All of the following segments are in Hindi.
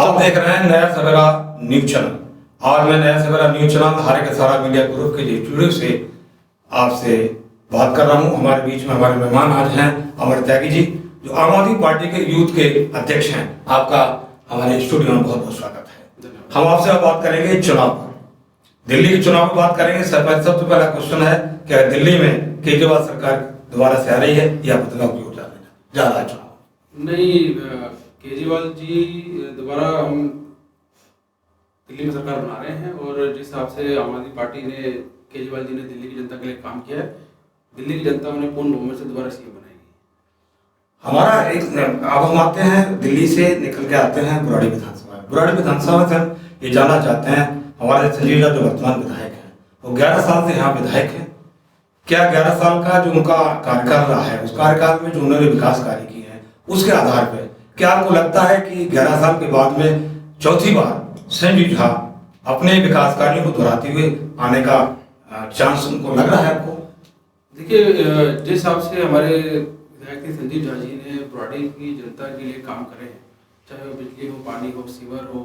आप देख रहे हैं नया सवेरा न्यूज चैनल। आज मैं नया सवेरा न्यूज चैनल हारे के सारा मीडिया ग्रुप के स्टूडियो से आपसे बात कर रहा हूं। हमारे बीच में हमारे मेहमान आज हैं अमर त्यागी जी, जो आम आदमी पार्टी के यूथ के अध्यक्ष हैं। आपका हमारे स्टूडियो में बहुत बहुत स्वागत है। हम आपसे अब बात करेंगे चुनाव पर, दिल्ली के चुनाव की बात करेंगे। सबसे पहला क्वेश्चन है, क्या दिल्ली में केजरीवाल सरकार दोबारा से आ रही है या बदलाव की हो जा रहा है चुनाव? नहीं, केजरीवाल जी दोबारा हम दिल्ली में सरकार बना रहे हैं और जिस हिसाब से आम आदमी पार्टी ने, केजरीवाल जी ने दिल्ली की जनता के लिए काम किया है, दिल्ली की जनता उन्हें पूर्ण बहुमत से दोबारा सीएम बनाएगी। हमारा एक अब हम आते हैं दिल्ली से निकल के आते हैं बुराड़ी विधानसभा। बुराड़ी विधानसभा में हम ये जानना चाहते हैं, हमारे संजीव झा जो वर्तमान विधायक हैं, वो 11 साल से यहाँ विधायक हैं। क्या 11 साल का जो उनका कार्यकाल रहा है, उस कार्यकाल में जो उन्होंने विकास कार्य किए हैं, उसके आधार पर क्या आपको लगता है कि 11 साल के बाद में चौथी बार संजीव झा अपने विकास कार्यों को दोहराते हुए आने का चांस उनको लग रहा है आपको? देखिए, जिस हिसाब से हमारे विधायक संजीव झा जी ने बुराड़ी की जनता के लिए काम करे हैं, चाहे वो बिजली हो, पानी हो, सीवर हो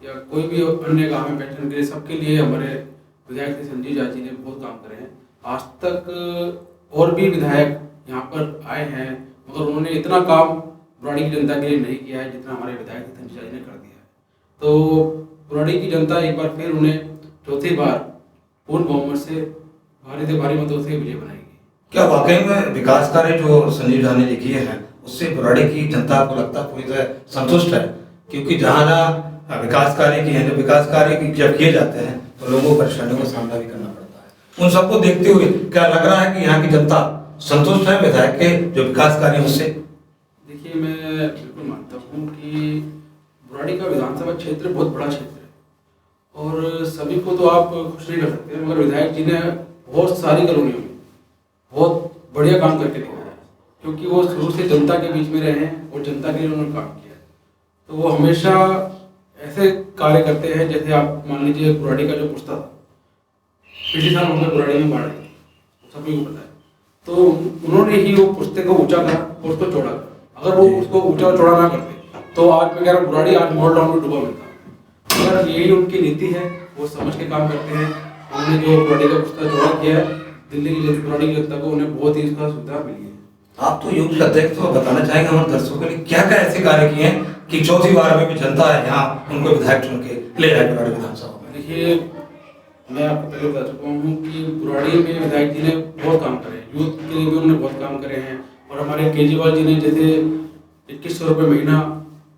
या कोई भी अन्य काम है, पेंशन के लिए, सबके लिए हमारे विधायक संजीव झा जी ने बहुत काम करे हैं। आज तक और भी विधायक यहाँ पर आए हैं, मगर उन्होंने इतना काम बुराड़ी की जनता के लिए नहीं किया है जितना हमारे विधायक संजीव झा जी ने कर दिया है। तो बुराड़ी की जनता एक बार फिर उन्हें चौथी बार पूर्ण बहुमत से भारी से भारी मतों से विजय बनाएगी। क्या वाकई में विकास कार्य जो संजीव झा ने किए हैं उससे बुराड़ी की जनता को लगता पूरी तरह संतुष्ट है? क्योंकि जहाँ विकास कार्य की है, जो विकास कार्य जब किए जाते हैं तो लोगों को परेशानियों का सामना भी करना पड़ता है। उन सबको देखते हुए क्या लग रहा है कि यहाँ की जनता संतुष्ट है विधायक के जो विकास कार्य उससे? देखिए, मैं बिल्कुल मानता हूँ कि बुराड़ी का विधानसभा क्षेत्र बहुत बड़ा क्षेत्र है और सभी को तो आप खुश नहीं कर सकते, मगर विधायक जी ने बहुत सारी कॉलोनियों में बहुत बढ़िया काम करके दिखाया है, क्योंकि वो शुरू से जनता के बीच में रहे हैं और जनता के लिए उन्होंने काम किया है। तो वो हमेशा ऐसे कार्य करते हैं, जैसे आप मान लीजिए बुराड़ी का जो पुस्ता था, पिछले साल उन्होंने बुराड़ी में बाढ़ आई, सभी को पता है। तो उन्होंने ही वो पुस्ते को ऊंचा करा और उसको चौड़ा करा। अगर वो उसको ऊंचा और चौड़ा ना करते तो आज मैं कह रहा हूँ बुराड़ी आज मॉल टाउन में डूबा मिलता। अगर यही उनकी नीति है, वो समझ के काम करते हैं। उन्होंने जो बुराड़ी का पुस्ता चौड़ा किया है, दिल्ली की बुराड़ी की जनता को उन्हें बहुत ही इसका सुविधा मिली है। आप तो यूथ अध्यक्ष, तो बताना चाहेंगे हमारे दर्शकों के लिए क्या क्या ऐसे कार्य किए हैं कि चौथी बार में भी जनता है यहाँ उनको विधायक चुन के ले जाए बुराड़ी विधानसभा में? देखिए, मैं आपको पहले बता चुका हूँ कि बुराड़ी में विधायक जी ने बहुत काम करे, यूथ के लिए भी उन्होंने बहुत काम करे हैं। और हमारे केजरीवाल जी ने जैसे 2100 रुपये महीना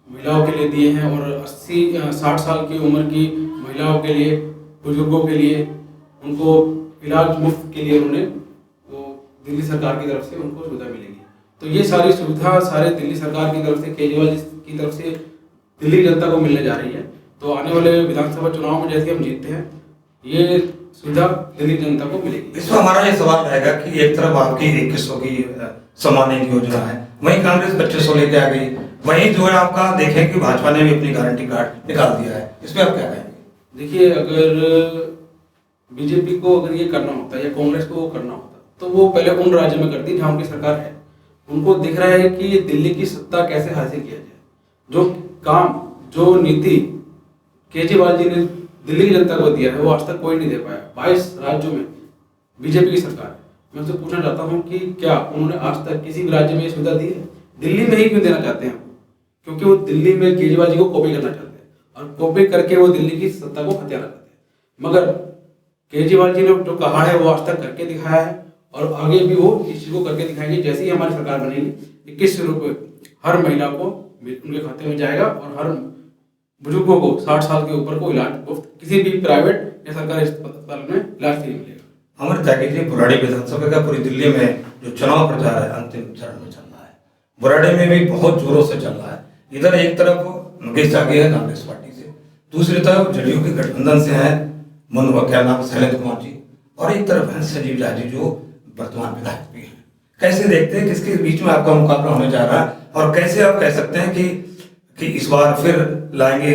महिलाओं के लिए दिए हैं और 60 साल की उम्र की महिलाओं के लिए, बुजुर्गों के लिए, उनको इलाज मुफ्त के लिए उन्होंने वो दिल्ली सरकार की तरफ से उनको सुविधा मिलेगी। तो ये सारी सुविधा सारे दिल्ली सरकार की तरफ से, केजरीवाल जी की तरफ से दिल्ली जनता को मिलने जा रही है। तो आने वाले विधानसभा चुनाव में जैसे हम जीतते हैं, ये सुविधा दिल्ली जनता को मिलेगी। इसमें हमारा ये सवाल रहेगा कि एक तरफ आपकी 2100 की सम्मानित योजना है, वहीं कांग्रेस 2500 लेके आ गई, वहीं जो है आपका देखें कि भाजपा ने भी अपनी गारंटी कार्ड निकाल दिया है। इस पर आप क्या कहेंगे? देखिए, अगर बीजेपी को अगर ये करना होता या कांग्रेस को वो करना होता तो वो पहले उन राज्य में करती जहाँ उनकी सरकार है। उनको दिख रहा है कि दिल्ली की सत्ता कैसे हासिल किया जाए। जो काम, जो नीति केजरीवाल जी ने दिल्ली की जनता को दिया है, वो आज तक कोई नहीं दे पाया। 22 राज्यों में बीजेपी की सरकार है। मैं उनसे पूछना चाहता हूँ कि क्या उन्होंने आज तक किसी भी राज्य में ये सुविधा दी है? दिल्ली में ही क्यों देना चाहते हैं? क्योंकि वो दिल्ली में केजरीवाल जी को कॉपी करना चाहते हैं और कॉपी करके वो दिल्ली की सत्ता को हथियाना चाहते हैं। मगर केजरीवाल जी ने जो कहा है वो आज तक करके दिखाया है और आगे भी वो इस चीज को करके दिखाएंगे। जैसे ही हमारी सरकार बनेगी, 2100 रुपये हर महिला को उनके खाते में जाएगा और हर बुजुर्गों को 60 साल के ऊपर को इलाज किसी भी प्राइवेट या सरकारी अस्पताल में इलाज फ्री मिलेगा। अमर त्यागी जी, बुराड़ी विधानसभा का पूरी दिल्ली में जो चुनाव प्रचार है अंतिम चरण में चल रहा है, बुराड़ी में भी बहुत जोरों से चल रहा है। इधर एक तरफ मुकेश त्यागी है कांग्रेस पार्टी से, दूसरी तरफ जदयू के गठबंधन से है क्या नाम शैलेंद्र कुमार जी, और एक तरफ है संजीव झा जी जो वर्तमान विधायक भी हैं। कैसे देखते हैं किसके बीच में आपका मुकाबला होने जा रहा है और कैसे आप कह सकते हैं कि इस बार फिर लाएंगे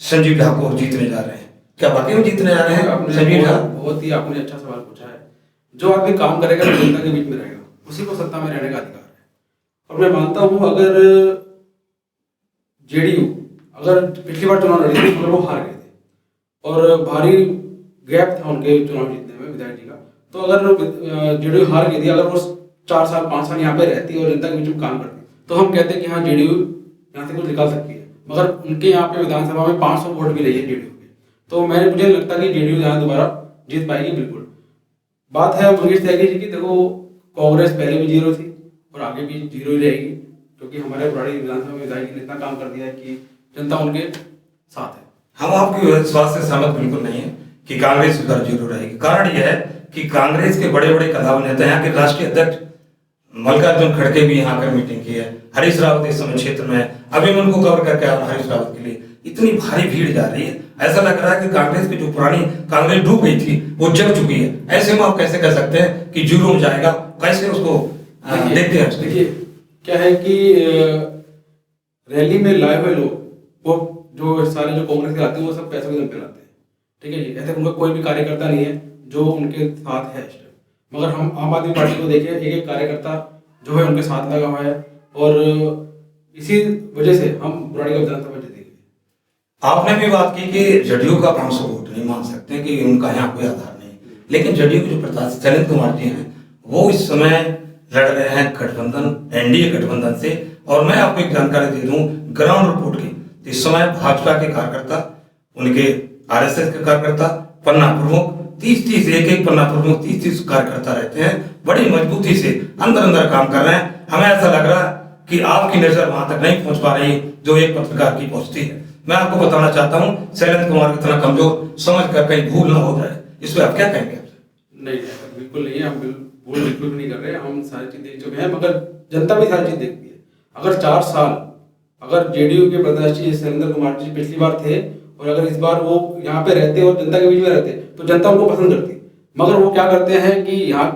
संजीव झा को जीतने जा रहे हैं? क्या वाकई में जीतने जा रहे हैं संजीव झा? बहुत ही आपने अच्छा सवाल पूछा है। जो आदमी काम करेगा जनता के बीच में रहेगा, उसी को सत्ता में रहने का अधिकार है। और मैं मानता हूँ अगर जेडीयू अगर पिछली बार चुनाव लड़े थे मगर वो हार गए थे और भारी गैप था उनके चुनाव जीतने में विधायक जी का। तो अगर जेडीयू हार गई थी, अगर वो 4 साल 5 साल यहाँ पे रहती और जनता के बीच में काम करती तो हम कहते हैं कि हाँ जेडीयू यहाँ से कुछ निकाल सकती है। मगर उनके यहाँ पे विधानसभा में 500 वोट भी रही है जेडीयू के, तो मुझे नहीं लगता कि जेडीयू यहाँ दोबारा जीत पाएगी। बिल्कुल बात है मंगेश त्यागी जी की, देखो कांग्रेस पहले भी जीरो थी और आगे भी जीरो ही रहेगी, क्योंकि हमारे बुराड़ी विधानसभा में विधायक जी ने इतना काम कर दिया है कि जनता उनके साथ है। हम आपकी इस बात से सहमत बिल्कुल नहीं है कि कांग्रेस उधर जीरो रहेगी। कारण यह है कि कांग्रेस के बड़े बड़े कदावर नेता, यहाँ के राष्ट्रीय अध्यक्ष मल्लिकार्जुन खड़गे भी यहाँ पर मीटिंग की है, हरीश रावत इस समय क्षेत्र में है, अभी मैं उनको कवर करके आ रहा हूँ। हरीश रावत के लिए इतनी भारी भीड़ जा रही है, ऐसा लग रहा है कि कांग्रेस की जो पुरानी कांग्रेस डूब गई थी वो जग चुकी है। ऐसे में आप कैसे कह सकते हैं कि जीरो में जाएगा, कैसे उसको देखते हैं? देखिए क्या है कि रैली में लाए हुए लोग वो जो सारे जो कांग्रेस के आते हैं वो सब पैसों के दम पे लाते हैं, ठीक है जी। ऐसे उनका कोई भी कार्यकर्ता नहीं है जो उनके साथ है इस टाइम। मगर हम आम आदमी पार्टी को देखिए, एक एक कार्यकर्ता जो है उनके साथ लगा हुआ है और इसी वजह से हम बुराड़ी का विधानसभा जीतेंगे। आपने भी बात की कि जदयू का 500 वोट नहीं मान सकते कि उनका यहाँ कोई आधार नहीं, लेकिन जदयू के जो प्रत्याशी शैलेंद्र कुमार जी हैं वो इस समय लड़ रहे हैं गठबंधन एनडीए गठबंधन से। और मैं आपको एक जानकारी दे दूं ग्राउंड रिपोर्ट की, इस समय भाजपा के कार्यकर्ता, उनके आरएसएस के कार्यकर्ता, पन्ना प्रमुख 30-30 एक पन्ना प्रमुख 30-30 कार्यकर्ता रहते हैं, बड़ी मजबूती से अंदर अंदर काम कर रहे हैं। हमें ऐसा लग रहा है कि आपकी नजर वहां तक नहीं पहुंच पा रही जो एक पत्रकार की पहुंचती है। मैं आपको बताना चाहता हूं शैलेंद्र कुमार इतना कमजोर समझ कर कहीं भूल ना हो जाए, इस पर आप क्या कहेंगे? नहीं बिल्कुल नहीं, हम भूल बिल्कुल नहीं कर रहे, हम सारी चीज देख चुके हैं, मगर जनता भी सारी चीज देखती है। अगर 4 साल अगर जेडीयू के प्रत्याशी शैलेंद्र कुमार जी पिछली बार थे और अगर इस बार वो यहाँ पे रहते और जनता के बीच में रहते तो जनता उनको पसंद करती, मगर वो क्या करते हैं कि यहाँ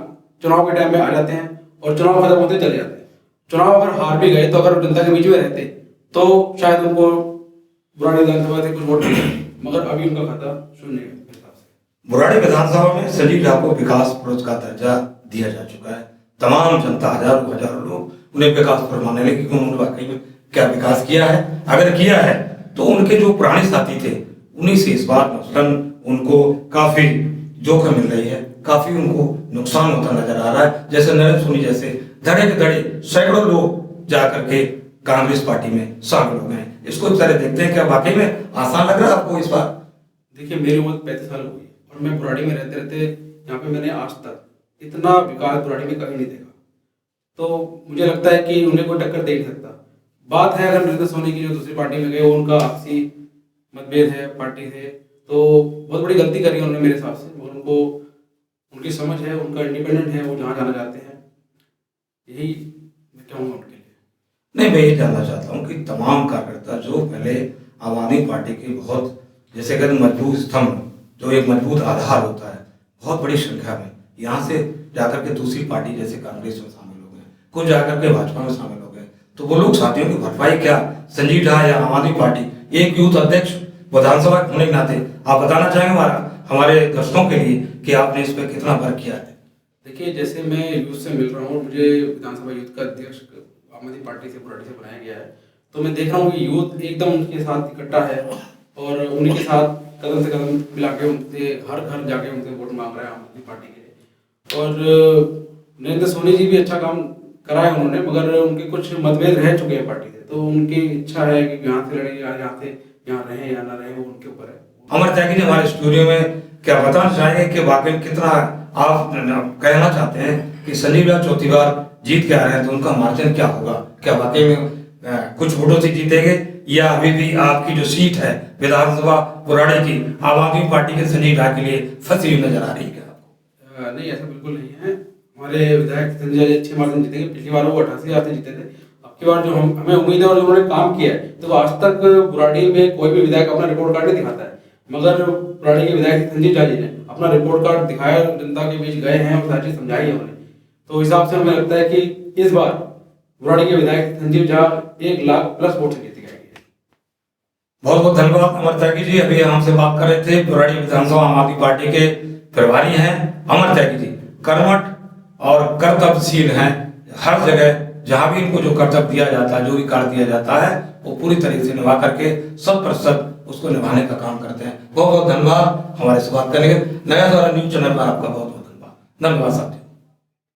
चुनाव के टाइम में आ जाते हैं और चुनाव खत्म होते चले जाते हैं। चुनाव अगर हार भी गए तो अगर जनता के बीच में रहते तो शायद उनको बुराड़ी विधानसभा से कुछ वोट मिले, मगर अभी उनका खाता शून्य है। बुराड़ी विधानसभा में संजीव झा को विकास पुरुष का दर्जा दिया जा चुका है। तमाम जनता हजारों लोग उन्हें विकास पुरुष मानने लगे कि उन्होंने वाकई में क्या विकास किया है। अगर किया है तो उनके जो पुराने साथी थे उन्हीं से इस बात मसलन उनको काफी जोखिम मिल रही है, काफी उनको नुकसान होता नजर आ रहा है। जैसे नरेंद्र सोनी जैसे धड़े के धड़े सैकड़ों लोग जाकर के कांग्रेस पार्टी में शामिल हो गए। इसको इस तरह देखते हैं, क्या वाकई में आसान लग रहा है आपको इस बार? देखिए मेरी उम्र 35 साल हो गई और मैं बुराड़ी में रहते रहते यहाँ पे मैंने आज तक इतना विकास बुराड़ी में कभी नहीं देखा, तो मुझे लगता है कि उन्हें कोई टक्कर दे नहीं सकता। बात है अगर नरेंद्र सोनी की जो दूसरी पार्टी में गए उनका आपसी मतभेद है पार्टी से, तो बहुत बड़ी गलती करी उन्होंने मेरे हिसाब से, मगर उनको उनकी समझ है, उनका इंडिपेंडेंट है, वो जहाँ जाना चाहते हैं, यही मैं कहूँगा उनके लिए। नहीं, मैं ये जानना चाहता हूँ कि तमाम कार्यकर्ता जो पहले आम आदमी पार्टी के बहुत जैसे कहते मजबूत स्तंभ, जो एक मजबूत आधार होता है, बहुत बड़ी संख्या में यहाँ से जाकर के दूसरी पार्टी जैसे कांग्रेस में शामिल हो गए, कुछ जाकर के भाजपा में शामिल हो गए, तो वो लोग साथियों की भरपाई क्या संजीव झा या आम आदमी पार्टी एक यूथ अध्यक्ष विधानसभा होने के नाते आप बताना चाहेंगे हमारे दर्शकों के लिए कि आपने इस पर कितना वर्क किया है? देखिए जैसे मैं यूथ से मिल रहा हूँ और मुझे विधानसभा यूथ का अध्यक्ष आम आदमी पार्टी से बुराड़ी से बनाया गया है, तो मैं देख रहा हूँ कि यूथ एकदम उनके साथ इकट्ठा है और उन्हीं के साथ कदम से कदम मिला के उनसे हर घर जाके उनसे वोट मांग रहा है आम आदमी पार्टी के लिए। और नरेंद्र सोनी जी भी अच्छा काम करा है उन्होंने, मगर उनके कुछ मतभेद रह चुके हैं पार्टी से, तो उनकी इच्छा है कि यहाँ से लड़े या यहाँ से यहाँ रहे या ना रहे, वो उनके ऊपर है। अमर त्यागी जी हमारे स्टूडियो में क्या बताना चाहेंगे कि वाकई कितना आप कहना चाहते हैं कि संजीव झा चौथी बार जीत के आ रहे हैं, तो उनका मार्जिन क्या होगा? क्या वाकई में कुछ वोटों से जीतेंगे या अभी भी आपकी जो सीट है विधानसभा बुराड़ी की आम आदमी पार्टी के संजीव झा के लिए फंसी हुई नजर आ रही है क्या आपको? नहीं, ऐसा बिल्कुल नहीं है। हमारे विधायक संजय जी अच्छे मार्जिन जीतेंगे। पिछली बार वो 88,000 से जीते थे, अब की बार जो हमें उम्मीद है और उन्होंने काम किया है, तो आज तक बुराड़ी में कोई भी विधायक अपना रिपोर्ट कार्ड नहीं दिखाता है, मगर बुराड़ी के विधायक संजीव झा जी ने अपना रिपोर्ट कार्ड दिखाया, जनता के बीच गए हैं और सारी चीज समझाई है उन्हें। तो हिसाब से हमें लगता है कि इस बार बुराड़ी के विधायक संजीव झा 1 लाख प्लस वोट से जीत गए। बहुत बहुत धन्यवाद अमर त्यागी जी। अभी हमसे बात कर रहे थे बुराड़ी विधानसभा आम आदमी पार्टी के प्रभारी हैं अमर त्यागी जी। कर्मठ और कर्तव्यशील हैं, हर जगह जहां भी इनको जो कर्तव्य दिया जाता है, जो भी कार्य दिया जाता है, वो पूरी तरीके से निभा करके 100% उसको निभाने का काम करते हैं। बहुत बहुत धन्यवाद हमारे से बात करने के। नया द्वारा न्यूज चैनल पर आपका बहुत बहुत धन्यवाद। धन्यवाद साहब।